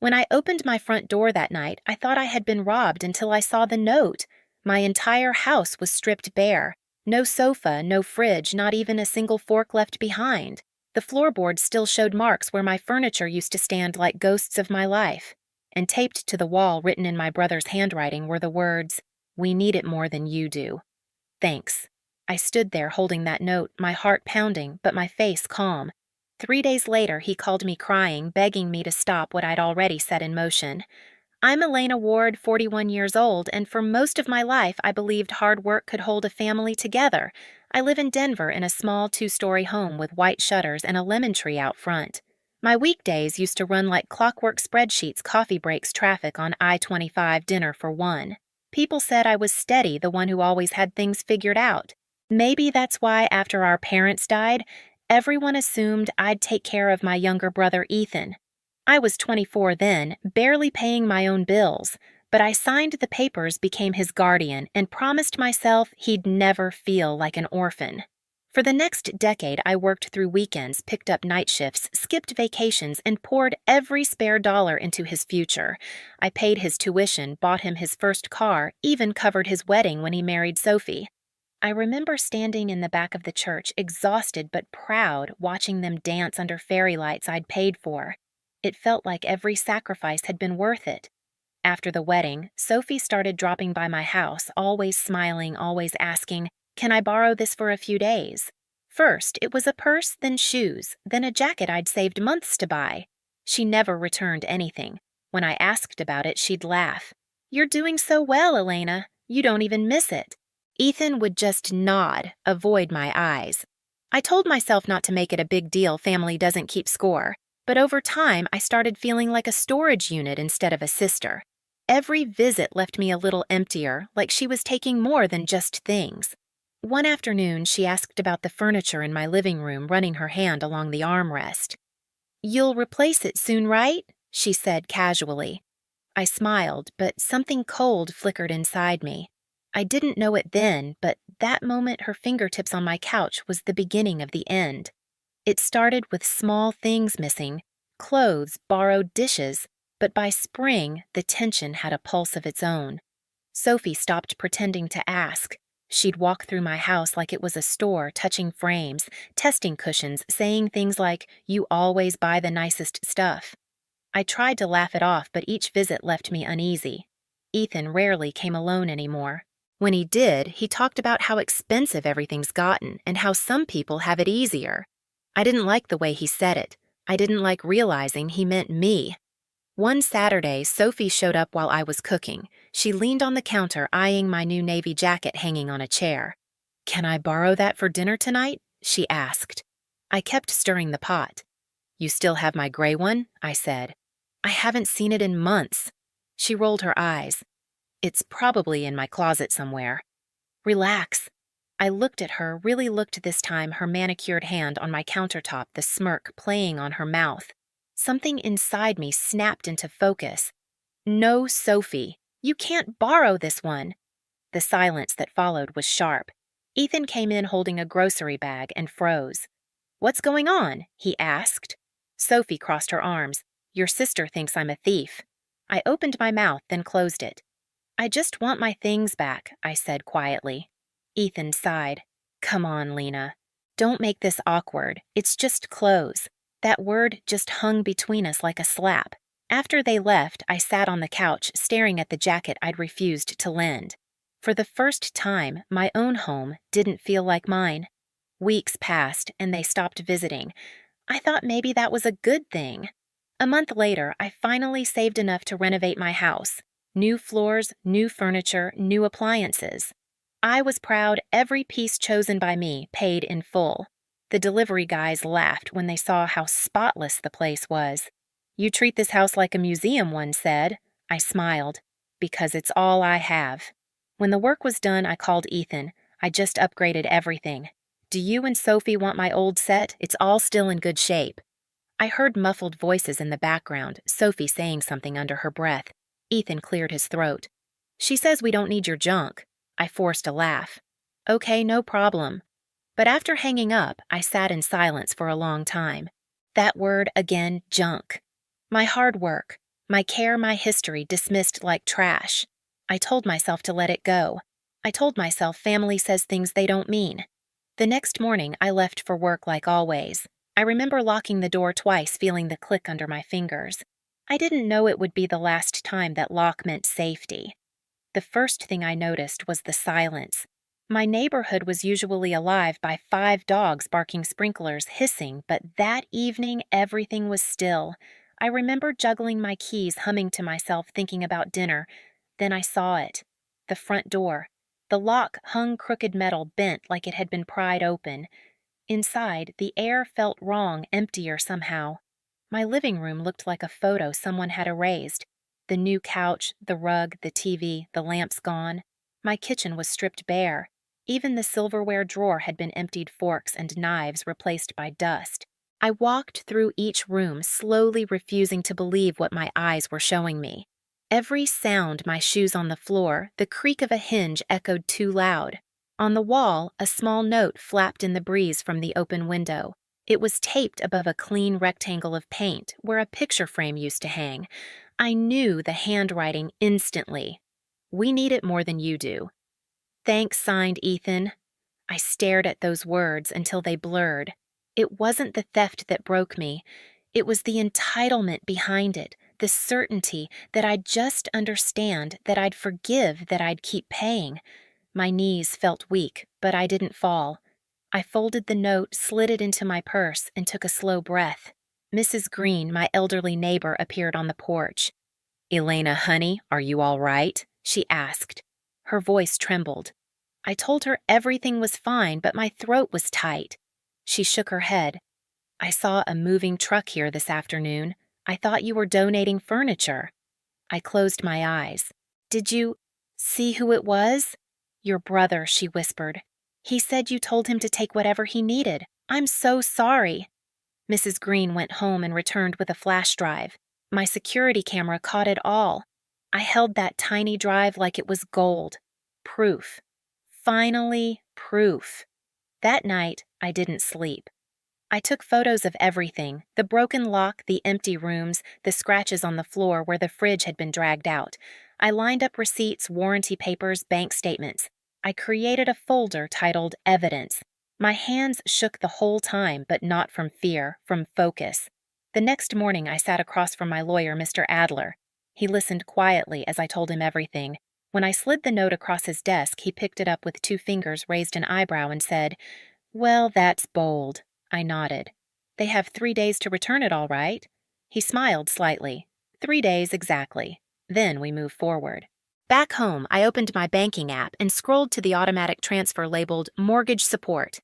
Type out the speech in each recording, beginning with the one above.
When I opened my front door that night, I thought I had been robbed until I saw the note. My entire house was stripped bare. No sofa, no fridge, not even a single fork left behind. The floorboards still showed marks where my furniture used to stand like ghosts of my life. And taped to the wall, written in my brother's handwriting, were the words, "We need it more than you do. Thanks." I stood there holding that note, my heart pounding, but my face calm. 3 days later, he called me crying, begging me to stop what I'd already set in motion. I'm Elena Ward, 41 years old, and for most of my life, I believed hard work could hold a family together. I live in Denver in a small 2-story home with white shutters and a lemon tree out front. My weekdays used to run like clockwork spreadsheets, coffee breaks, traffic on I-25, dinner for one. People said I was steady, the one who always had things figured out. Maybe that's why after our parents died, everyone assumed I'd take care of my younger brother Ethan. I was 24 then, barely paying my own bills, but I signed the papers, became his guardian, and promised myself he'd never feel like an orphan. For the next decade, I worked through weekends, picked up night shifts, skipped vacations, and poured every spare dollar into his future. I paid his tuition, bought him his first car, even covered his wedding when he married Sophie. I remember standing in the back of the church, exhausted but proud, watching them dance under fairy lights I'd paid for. It felt like every sacrifice had been worth it. After the wedding, Sophie started dropping by my house, always smiling, always asking, "Can I borrow this for a few days?" First, it was a purse, then shoes, then a jacket I'd saved months to buy. She never returned anything. When I asked about it, she'd laugh. "You're doing so well, Elena. You don't even miss it." Ethan would just nod, avoid my eyes. I told myself not to make it a big deal, family doesn't keep score. But over time, I started feeling like a storage unit instead of a sister. Every visit left me a little emptier, like she was taking more than just things. One afternoon, she asked about the furniture in my living room, running her hand along the armrest. "You'll replace it soon, right?" she said casually. I smiled, but something cold flickered inside me. I didn't know it then, but that moment her fingertips on my couch was the beginning of the end. It started with small things missing, clothes, borrowed dishes, but by spring, the tension had a pulse of its own. Sophie stopped pretending to ask. She'd walk through my house like it was a store, touching frames, testing cushions, saying things like, "You always buy the nicest stuff." I tried to laugh it off, but each visit left me uneasy. Ethan rarely came alone anymore. When he did, he talked about how expensive everything's gotten and how some people have it easier. I didn't like the way he said it. I didn't like realizing he meant me. One Saturday, Sophie showed up while I was cooking. She leaned on the counter, eyeing my new navy jacket hanging on a chair. "Can I borrow that for dinner tonight?" she asked. I kept stirring the pot. "You still have my gray one?" I said. "I haven't seen it in months." She rolled her eyes. "It's probably in my closet somewhere." "Relax." I looked at her, really looked this time, her manicured hand on my countertop, the smirk playing on her mouth. Something inside me snapped into focus. "No, Sophie, you can't borrow this one." The silence that followed was sharp. Ethan came in holding a grocery bag and froze. "What's going on?" he asked. Sophie crossed her arms. "Your sister thinks I'm a thief." I opened my mouth, then closed it. "I just want my things back," I said quietly. Ethan sighed. "Come on, Lena. Don't make this awkward. It's just clothes." That word just hung between us like a slap. After they left, I sat on the couch, staring at the jacket I'd refused to lend. For the first time, my own home didn't feel like mine. Weeks passed, and they stopped visiting. I thought maybe that was a good thing. A month later, I finally saved enough to renovate my house. New floors, new furniture, new appliances. I was proud every piece chosen by me paid in full. The delivery guys laughed when they saw how spotless the place was. "You treat this house like a museum," one said. I smiled. "Because it's all I have." When the work was done, I called Ethan. "I just upgraded everything. Do you and Sophie want my old set? It's all still in good shape." I heard muffled voices in the background, Sophie saying something under her breath. Ethan cleared his throat. "She says we don't need your junk." I forced a laugh. "Okay, no problem." But after hanging up, I sat in silence for a long time. That word again, junk. My hard work, My care, my history dismissed like trash. I told myself to let it go. I told myself family says things they don't mean. The next morning, I left for work like always. I remember locking the door twice, feeling the click under my fingers. I didn't know it would be the last time that lock meant safety. The first thing I noticed was the silence. My neighborhood was usually alive by 5 dogs barking sprinklers, hissing, but that evening everything was still. I remember juggling my keys, humming to myself, thinking about dinner. Then I saw it. The front door. The lock hung crooked metal, bent like it had been pried open. Inside, the air felt wrong, emptier somehow. My living room looked like a photo someone had erased. The new couch, the rug, the TV, the lamps gone. My kitchen was stripped bare. Even the silverware drawer had been emptied, forks and knives replaced by dust. I walked through each room, slowly refusing to believe what my eyes were showing me. Every sound, my shoes on the floor, the creak of a hinge echoed too loud. On the wall, a small note flapped in the breeze from the open window. It was taped above a clean rectangle of paint where a picture frame used to hang. I knew the handwriting instantly. "We need it more than you do." "Thanks," signed Ethan. I stared at those words until they blurred. It wasn't the theft that broke me. It was the entitlement behind it, the certainty that I'd just understand, that I'd forgive, that I'd keep paying. My knees felt weak, but I didn't fall. I folded the note, slid it into my purse, and took a slow breath. Mrs. Green, my elderly neighbor, appeared on the porch. "Elena, honey, are you all right?" she asked. Her voice trembled. I told her everything was fine, but my throat was tight. She shook her head. "I saw a moving truck here this afternoon. I thought you were donating furniture." I closed my eyes. "Did you see who it was?" "Your brother," she whispered. "He said you told him to take whatever he needed. I'm so sorry." Mrs. Green went home and returned with a flash drive. My security camera caught it all. I held that tiny drive like it was gold. Proof. Finally, proof. That night, I didn't sleep. I took photos of everything: the broken lock, the empty rooms, the scratches on the floor where the fridge had been dragged out. I lined up receipts, warranty papers, bank statements. I created a folder titled Evidence. My hands shook the whole time, but not from fear, from focus. The next morning, I sat across from my lawyer, Mr. Adler. He listened quietly as I told him everything. When I slid the note across his desk, he picked it up with 2 fingers, raised an eyebrow, and said, "Well, that's bold." I nodded. "They have 3 days to return it, all right?" He smiled slightly. 3 days exactly. Then we move forward. Back home, I opened my banking app and scrolled to the automatic transfer labeled Mortgage Support.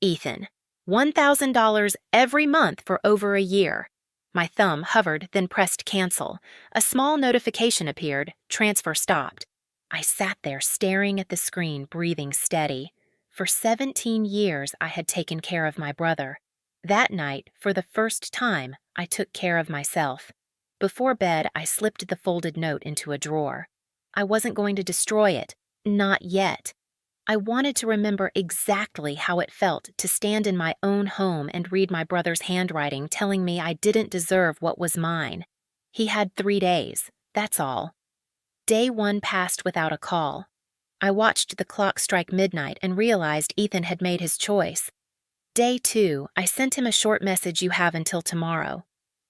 Ethan. $1,000 every month for over a year. My thumb hovered, then pressed cancel. A small notification appeared. Transfer stopped. I sat there staring at the screen, breathing steady. For 17 years, I had taken care of my brother. That night, for the first time, I took care of myself. Before bed, I slipped the folded note into a drawer. I wasn't going to destroy it. Not yet. I wanted to remember exactly how it felt to stand in my own home and read my brother's handwriting telling me I didn't deserve what was mine. He had 3 days. That's all. Day 1 passed without a call. I watched the clock strike midnight and realized Ethan had made his choice. Day 2, I sent him a short message: "You have until tomorrow."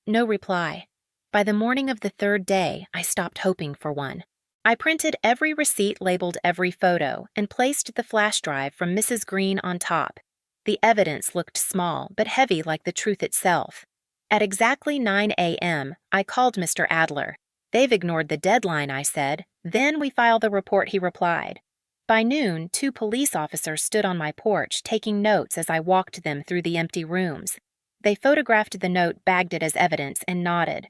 No reply. By the morning of the 3rd day, I stopped hoping for one. I printed every receipt, labeled every photo, and placed the flash drive from Mrs. Green on top. The evidence looked small, but heavy like the truth itself. At exactly 9 a.m., I called Mr. Adler. "They've ignored the deadline," I said. "Then we file the report," he replied. By noon, 2 police officers stood on my porch, taking notes as I walked them through the empty rooms. They photographed the note, bagged it as evidence, and nodded.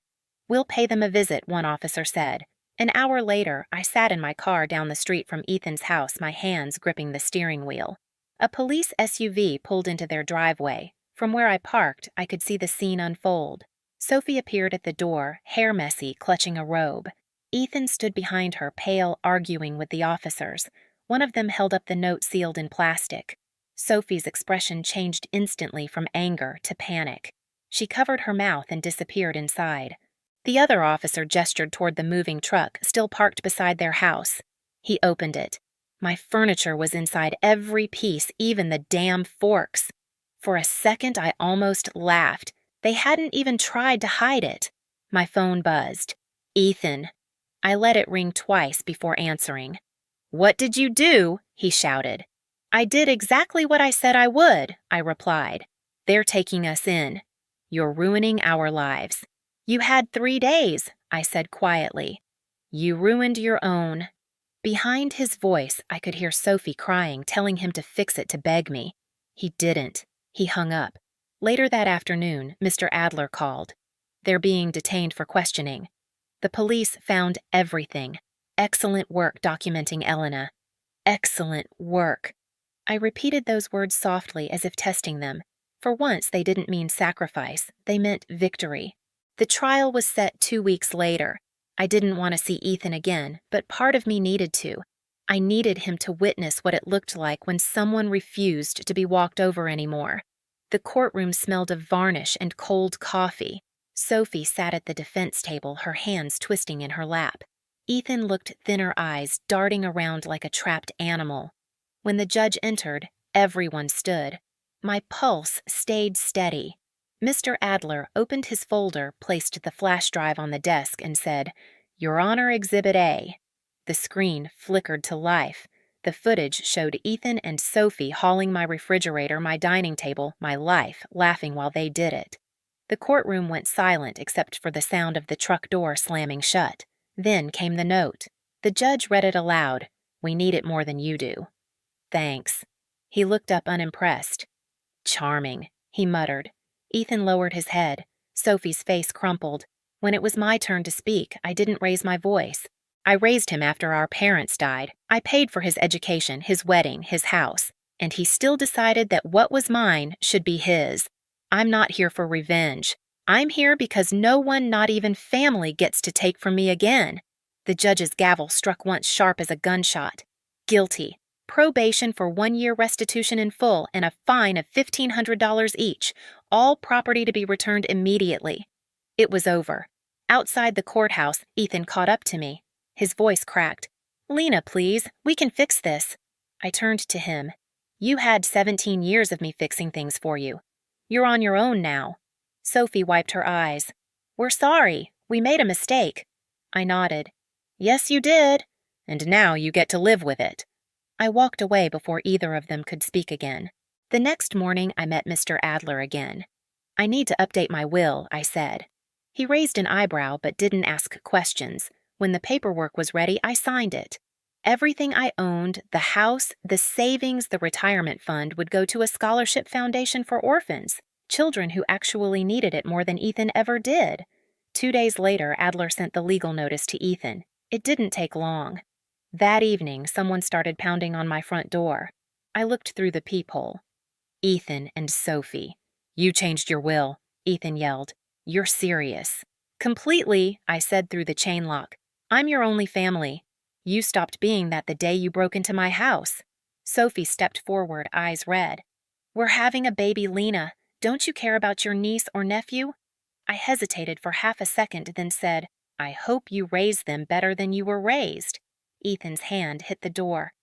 "We'll pay them a visit," one officer said. An hour later, I sat in my car down the street from Ethan's house, my hands gripping the steering wheel. A police SUV pulled into their driveway. From where I parked, I could see the scene unfold. Sophie appeared at the door, hair messy, clutching a robe. Ethan stood behind her, pale, arguing with the officers. One of them held up the note sealed in plastic. Sophie's expression changed instantly from anger to panic. She covered her mouth and disappeared inside. The other officer gestured toward the moving truck, still parked beside their house. He opened it. My furniture was inside every piece, even the damn forks. For a second, I almost laughed. They hadn't even tried to hide it. My phone buzzed. Ethan. I let it ring twice before answering. "What did you do?" he shouted. "I did exactly what I said I would," I replied. "They're taking us in. You're ruining our lives." "You had 3 days," I said quietly. "You ruined your own." Behind his voice, I could hear Sophie crying, telling him to fix it to beg me. He didn't. He hung up. Later that afternoon, Mr. Adler called. They're being detained for questioning. The police found everything. Excellent work documenting Elena. Excellent work. I repeated those words softly as if testing them. For once, they didn't mean sacrifice. They meant victory. The trial was set 2 weeks later. I didn't want to see Ethan again, but part of me needed to. I needed him to witness what it looked like when someone refused to be walked over anymore. The courtroom smelled of varnish and cold coffee. Sophie sat at the defense table, her hands twisting in her lap. Ethan looked thinner eyes darting around like a trapped animal. When the judge entered, everyone stood. My pulse stayed steady. Mr. Adler opened his folder, placed the flash drive on the desk, and said, "Your Honor, Exhibit A." The screen flickered to life. The footage showed Ethan and Sophie hauling my refrigerator, my dining table, my life, laughing while they did it. The courtroom went silent except for the sound of the truck door slamming shut. Then came the note. The judge read it aloud. "We need it more than you do." "Thanks." He looked up unimpressed. "Charming," he muttered. Ethan lowered his head. Sophie's face crumpled. When it was my turn to speak, I didn't raise my voice. I raised him after our parents died. I paid for his education, his wedding, his house, and he still decided that what was mine should be his. I'm not here for revenge. I'm here because no one, not even family, gets to take from me again. The judge's gavel struck once sharp as a gunshot. Guilty. Probation for 1 year restitution in full and a fine of $1,500 each, all property to be returned immediately. It was over. Outside the courthouse, Ethan caught up to me. His voice cracked. "Lena, please, we can fix this." I turned to him. "You had 17 years of me fixing things for you. You're on your own now." Sophie wiped her eyes. "We're sorry. We made a mistake." I nodded. "Yes, you did. And now you get to live with it." I walked away before either of them could speak again. The next morning, I met Mr. Adler again. "I need to update my will," I said. He raised an eyebrow but didn't ask questions. When the paperwork was ready, I signed it. Everything I owned, the house, the savings, the retirement fund, would go to a scholarship foundation for orphans, children who actually needed it more than Ethan ever did. 2 days later, Adler sent the legal notice to Ethan. It didn't take long. That evening, someone started pounding on my front door. I looked through the peephole. "Ethan and Sophie." "You changed your will," Ethan yelled. "You're serious." "Completely," I said through the chain lock. "I'm your only family. You stopped being that the day you broke into my house." Sophie stepped forward, eyes red. "We're having a baby, Lena. Don't you care about your niece or nephew?" I hesitated for half a second, then said, "I hope you raised them better than you were raised." Ethan's hand hit the door.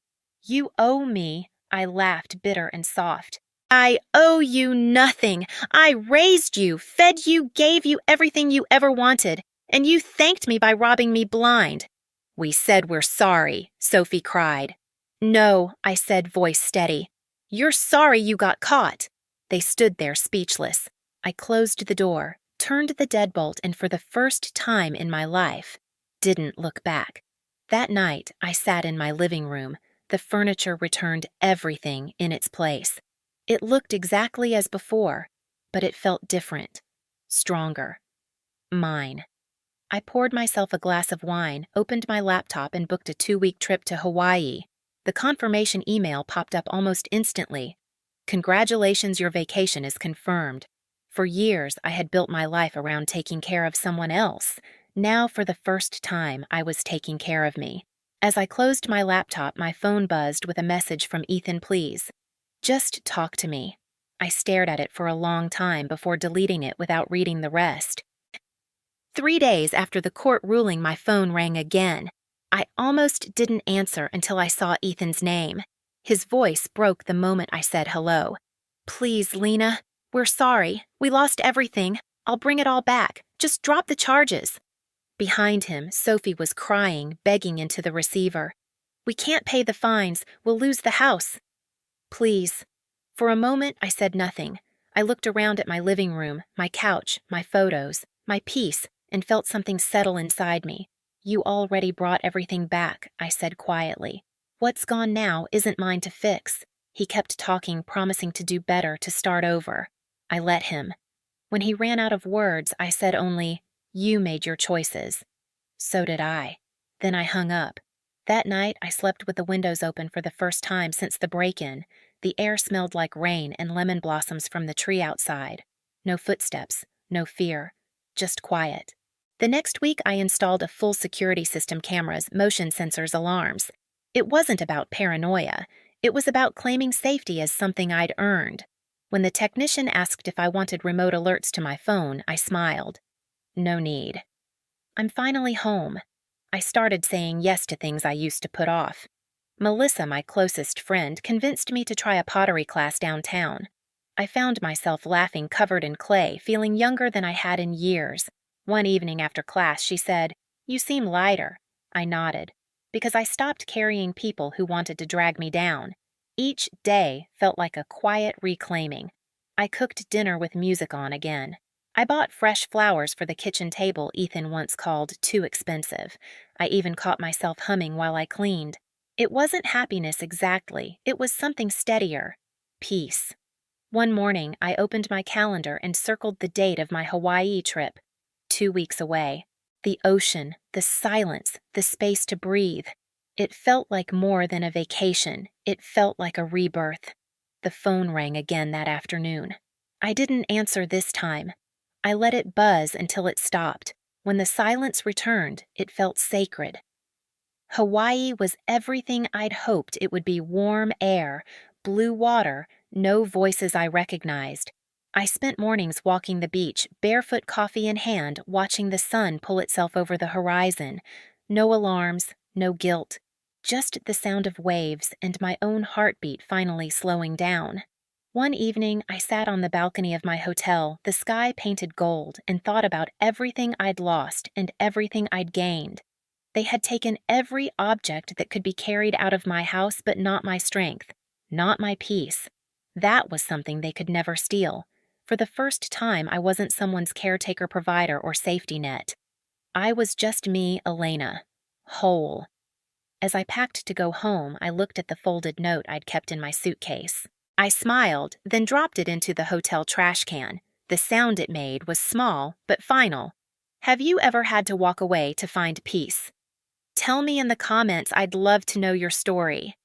"You owe me," I laughed, bitter and soft. "I owe you nothing. I raised you, fed you, gave you everything you ever wanted, and you thanked me by robbing me blind." "We said we're sorry," Sophie cried. "No," I said, voice steady. "You're sorry you got caught." They stood there speechless. I closed the door, turned the deadbolt, and for the first time in my life, didn't look back. That night, I sat in my living room. The furniture returned everything in its place. It looked exactly as before, but it felt different, stronger. Mine. I poured myself a glass of wine, opened my laptop, and booked a 2-week trip to Hawaii. The confirmation email popped up almost instantly. "Congratulations, your vacation is confirmed." For years, I had built my life around taking care of someone else. Now, for the first time, I was taking care of me. As I closed my laptop, my phone buzzed with a message from Ethan Please. "Just talk to me." I stared at it for a long time before deleting it without reading the rest. 3 days after the court ruling, my phone rang again. I almost didn't answer until I saw Ethan's name. His voice broke the moment I said hello. "Please, Lena, we're sorry. We lost everything. I'll bring it all back. Just drop the charges." Behind him, Sophie was crying, begging into the receiver. "We can't pay the fines. We'll lose the house." "Please." For a moment, I said nothing. I looked around at my living room, my couch, my photos, my peace, and felt something settle inside me. "You already brought everything back," I said quietly. "What's gone now isn't mine to fix." He kept talking, promising to do better, to start over. I let him. When he ran out of words, I said only, "You made your choices." "So did I." Then I hung up. That night, I slept with the windows open for the first time since the break-in. The air smelled like rain and lemon blossoms from the tree outside. No footsteps, no fear, just quiet. The next week, I installed a full security system: cameras, motion sensors, alarms. It wasn't about paranoia. It was about claiming safety as something I'd earned. When the technician asked if I wanted remote alerts to my phone, I smiled. No need. I'm finally home. I started saying yes to things I used to put off. Melissa, my closest friend, convinced me to try a pottery class downtown. I found myself laughing covered in clay, feeling younger than I had in years. One evening after class, she said, "You seem lighter." I nodded, because I stopped carrying people who wanted to drag me down. Each day felt like a quiet reclaiming. I cooked dinner with music on again. I bought fresh flowers for the kitchen table Ethan once called too expensive. I even caught myself humming while I cleaned. It wasn't happiness exactly, it was something steadier. Peace. One morning, I opened my calendar and circled the date of my Hawaii trip. 2 weeks away. The ocean, the silence, the space to breathe. It felt like more than a vacation. It felt like a rebirth. The phone rang again that afternoon. I didn't answer this time. I let it buzz until it stopped. When the silence returned, it felt sacred. Hawaii was everything I'd hoped it would be: warm air, blue water, no voices I recognized. I spent mornings walking the beach, barefoot, coffee in hand, watching the sun pull itself over the horizon. No alarms, no guilt, just the sound of waves and my own heartbeat finally slowing down. One evening, I sat on the balcony of my hotel, the sky painted gold, and thought about everything I'd lost and everything I'd gained. They had taken every object that could be carried out of my house, but not my strength, not my peace. That was something they could never steal. For the first time, I wasn't someone's caretaker, provider, or safety net. I was just me, Elena, whole. As I packed to go home, I looked at the folded note I'd kept in my suitcase. I smiled, then dropped it into the hotel trash can. The sound it made was small, but final. Have you ever had to walk away to find peace? Tell me in the comments. I'd love to know your story.